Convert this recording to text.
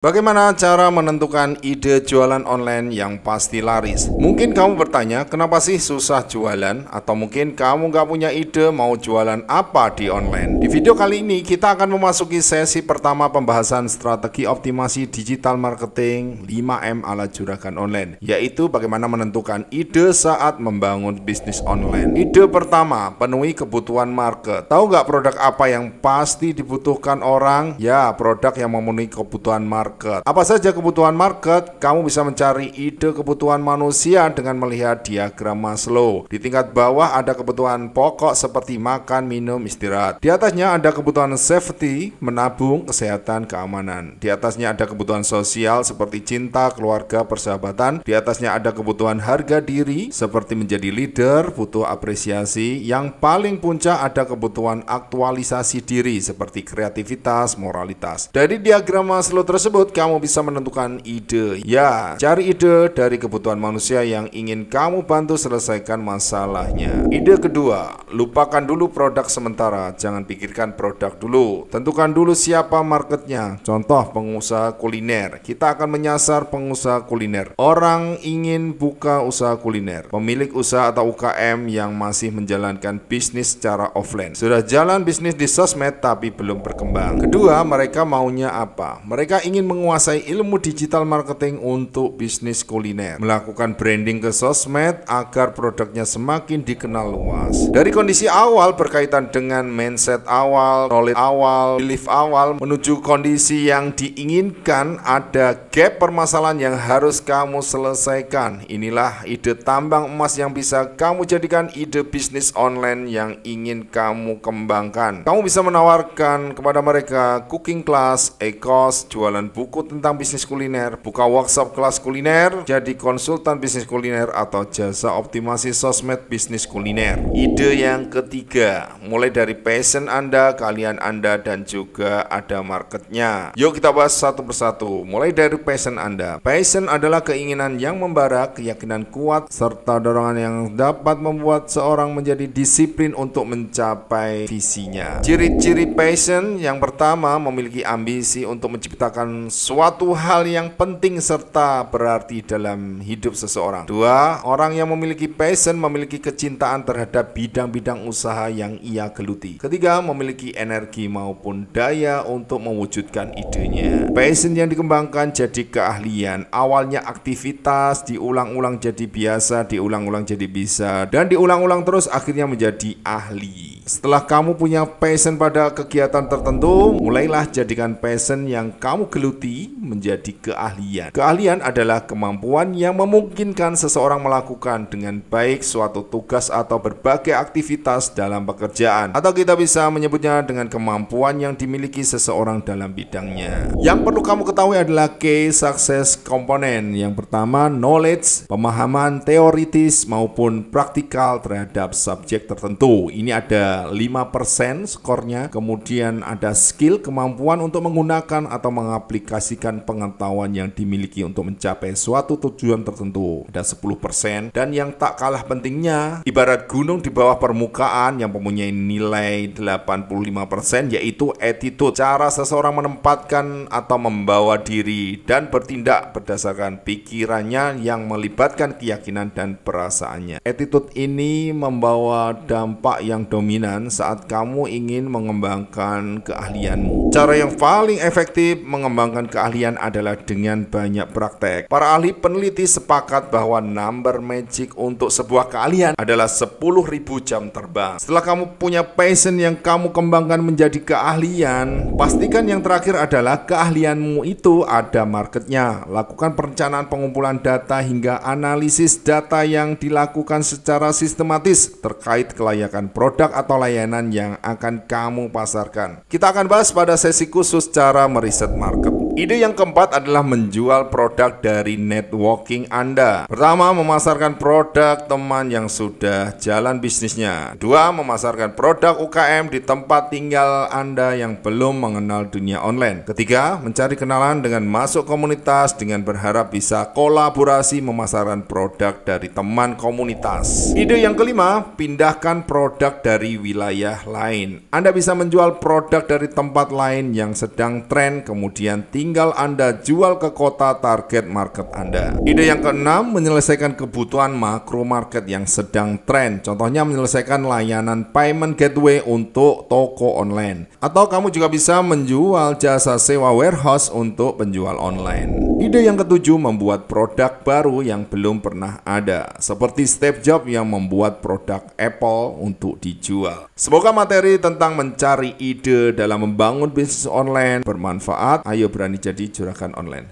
Bagaimana cara menentukan ide jualan online yang pasti laris? Mungkin kamu bertanya, kenapa sih susah jualan? Atau mungkin kamu nggak punya ide mau jualan apa di online? Di video kali ini kita akan memasuki sesi pertama pembahasan strategi optimasi digital marketing 5M ala juragan online, yaitu bagaimana menentukan ide saat membangun bisnis online. Ide pertama, penuhi kebutuhan market. Tahu nggak produk apa yang pasti dibutuhkan orang? Ya, produk yang memenuhi kebutuhan market. Apa saja kebutuhan market? Kamu bisa mencari ide kebutuhan manusia dengan melihat diagram Maslow. Di tingkat bawah ada kebutuhan pokok seperti makan, minum, istirahat. Di atasnya ada kebutuhan safety, menabung, kesehatan, keamanan. Di atasnya ada kebutuhan sosial seperti cinta, keluarga, persahabatan. Di atasnya ada kebutuhan harga diri seperti menjadi leader, butuh apresiasi. Yang paling puncak ada kebutuhan aktualisasi diri seperti kreativitas, moralitas. Dari diagram Maslow tersebut kamu bisa menentukan ide. Ya, cari ide dari kebutuhan manusia yang ingin kamu bantu selesaikan masalahnya. Ide kedua, lupakan dulu produk sementara, jangan pikirkan produk dulu. Tentukan dulu siapa marketnya. Contoh pengusaha kuliner. Kita akan menyasar pengusaha kuliner. Orang ingin buka usaha kuliner. Pemilik usaha atau UKM yang masih menjalankan bisnis secara offline. Sudah jalan bisnis di sosmed tapi belum berkembang. Kedua, mereka maunya apa? Mereka ingin menguasai ilmu digital marketing untuk bisnis kuliner, melakukan branding ke sosmed agar produknya semakin dikenal luas. Dari kondisi awal berkaitan dengan mindset awal, knowledge awal, belief awal, menuju kondisi yang diinginkan, ada gap permasalahan yang harus kamu selesaikan. Inilah ide tambang emas yang bisa kamu jadikan ide bisnis online yang ingin kamu kembangkan. Kamu bisa menawarkan kepada mereka cooking class, e-course, jualan buku tentang bisnis kuliner, buka workshop kelas kuliner, jadi konsultan bisnis kuliner, atau jasa optimasi sosmed bisnis kuliner. Ide yang ketiga, mulai dari passion Anda, keahlian Anda, dan juga ada marketnya. Yuk kita bahas satu persatu. Mulai dari passion Anda. Passion adalah keinginan yang membara, keyakinan kuat, serta dorongan yang dapat membuat seorang menjadi disiplin untuk mencapai visinya. Ciri-ciri passion yang pertama, memiliki ambisi untuk menciptakan suatu hal yang penting serta berarti dalam hidup seseorang. Dua, orang yang memiliki passion memiliki kecintaan terhadap bidang-bidang usaha yang ia geluti. Ketiga, memiliki energi maupun daya untuk mewujudkan idenya. Passion yang dikembangkan jadi keahlian. Awalnya aktivitas, diulang-ulang jadi biasa, diulang-ulang jadi bisa, dan diulang-ulang terus akhirnya menjadi ahli. Setelah kamu punya passion pada kegiatan tertentu, mulailah jadikan passion yang kamu geluti menjadi keahlian. Keahlian adalah kemampuan yang memungkinkan seseorang melakukan dengan baik suatu tugas atau berbagai aktivitas dalam pekerjaan, atau kita bisa menyebutnya dengan kemampuan yang dimiliki seseorang dalam bidangnya. Yang perlu kamu ketahui adalah key success komponen. Yang pertama, knowledge, pemahaman teoritis maupun praktikal terhadap subjek tertentu. Ini ada 5% skornya. Kemudian ada skill, kemampuan untuk menggunakan atau mengaplikasikan pengetahuan yang dimiliki untuk mencapai suatu tujuan tertentu, ada 10%. Dan yang tak kalah pentingnya, ibarat gunung di bawah permukaan yang mempunyai nilai 85%, yaitu attitude, cara seseorang menempatkan atau membawa diri dan bertindak berdasarkan pikirannya yang melibatkan keyakinan dan perasaannya. Attitude ini membawa dampak yang dominan saat kamu ingin mengembangkan keahlianmu. Cara yang paling efektif mengembangkan keahlian adalah dengan banyak praktek. Para ahli peneliti sepakat bahwa number magic untuk sebuah keahlian adalah 10.000 jam terbang. Setelah kamu punya passion yang kamu kembangkan menjadi keahlian, pastikan yang terakhir adalah keahlianmu itu ada marketnya. Lakukan perencanaan pengumpulan data hingga analisis data yang dilakukan secara sistematis terkait kelayakan produk atau layanan yang akan kamu pasarkan. Kita akan bahas pada sesi khusus cara meriset market. Ide yang keempat adalah menjual produk dari networking Anda. Pertama, memasarkan produk teman yang sudah jalan bisnisnya. Dua, memasarkan produk UKM di tempat tinggal Anda yang belum mengenal dunia online. Ketiga, mencari kenalan dengan masuk komunitas dengan berharap bisa kolaborasi memasarkan produk dari teman komunitas. Ide yang kelima, pindahkan produk dari wilayah lain. Anda bisa menjual produk dari tempat lain yang sedang tren, kemudian tinggal tinggal Anda jual ke kota target market Anda. Ide yang keenam, menyelesaikan kebutuhan makro market yang sedang tren. Contohnya menyelesaikan layanan payment gateway untuk toko online. Atau kamu juga bisa menjual jasa sewa warehouse untuk penjual online. Ide yang ketujuh, membuat produk baru yang belum pernah ada. Seperti Steve Jobs yang membuat produk Apple untuk dijual. Semoga materi tentang mencari ide dalam membangun bisnis online bermanfaat. Ayo berani jadi juragan online.